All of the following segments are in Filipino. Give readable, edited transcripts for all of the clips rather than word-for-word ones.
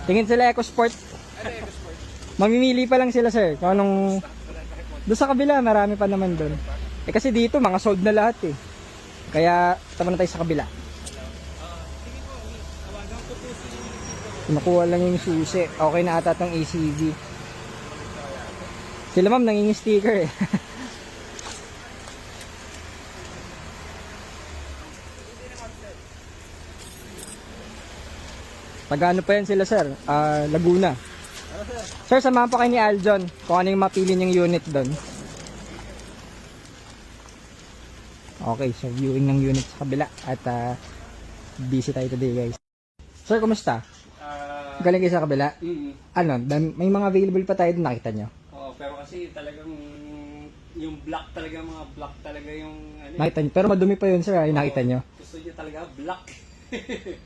Tingin sila EcoSport. Mamimili pa lang sila sir. Kung anong... Doon sa kabila, marami pa naman doon. Eh kasi dito, mga sold na lahat eh. Kaya, tama na tayo sa kabila. Kinukuha lang yung susi. Okay na ata itong ACV. Sila ma'am, nanging sticker eh. Taga-ano pa yan sila sir? Laguna. Sir, samahan pa kayo ni Aljon kung ano yung mapili yung unit doon. Okay, so viewing ng unit sa kabila at busy tayo today guys. Sir, kumusta? Galing kayo sa kabila? Ano, may mga available pa tayo doon, nakita nyo? Oo, pero kasi talagang yung black talaga, mga black talaga yung ano. Nakita nyo, pero madumi pa yun sir, ay nakita nyo? Gusto nyo talaga black.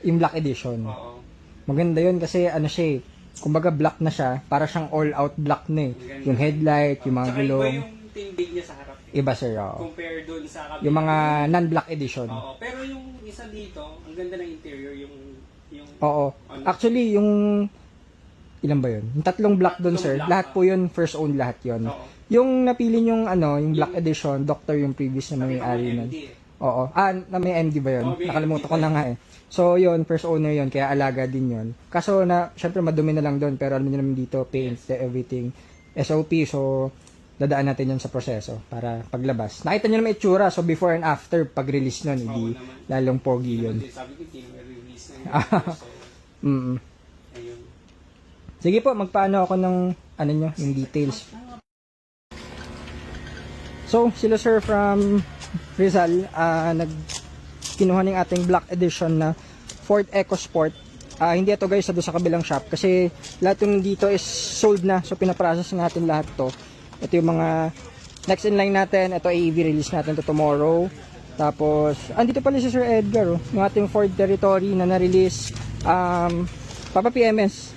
Yung black edition. Oo. Maganda yun kasi ano siya, kumbaga black na siya, para siyang all out black na eh. Maganda. Yung headlight, yung mga Tsaka gulong. iba yung tindig niya sa harap. Iba sir, oo. Compare doon sa kabila. Yung mga non-black edition. Oo, pero yung isa dito, ang ganda ng interior, yung Oo. Actually, yung ilan ba yun? Yung tatlong black doon sir, Black, lahat po yun, first own lahat yun. Oo. Yung napili yung ano, yung black edition, Doctor yung previous na may-ari nun. Oo. Na may MD ba yun? Oo, may Nakalimutan MD ko na nga eh. So yun, first owner yun, kaya alaga din yun. Kaso na, syempre madumi na lang doon, pero alam niyo naman dito, paint, everything, SOP, so dadaan natin yun sa proseso para paglabas. Nakita niyo naman itsura, so before and after, pag-release nun, hindi lalong pogi yun. Sabi ko, release na yun. So, ayun. Sige po, magpaano ako ng, ano nyo, yung details. So, sila sir from Rizal, kinuha ng ating black edition na Ford EcoSport. Hindi ito guys doon sa kabilang shop kasi lahat yung dito is sold na, so pinaprocess natin lahat to. Ito yung mga next in line natin, ito AEV release natin to tomorrow. Tapos andito pala si Sir Edgar, yung ating Ford Territory na na-release Papa PMS.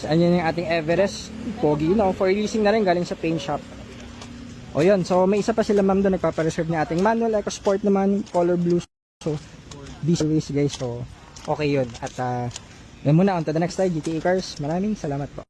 Saan yun yung ating Everest, pogi na, for releasing na rin galing sa paint shop. O yun, so may isa pa sila ma'am doon, nagpapareserve niya ating manual EcoSport naman, color blue. So, these ways guys, so okay yun. At yun muna, on to the next slide, GTA Cars. Maraming salamat po.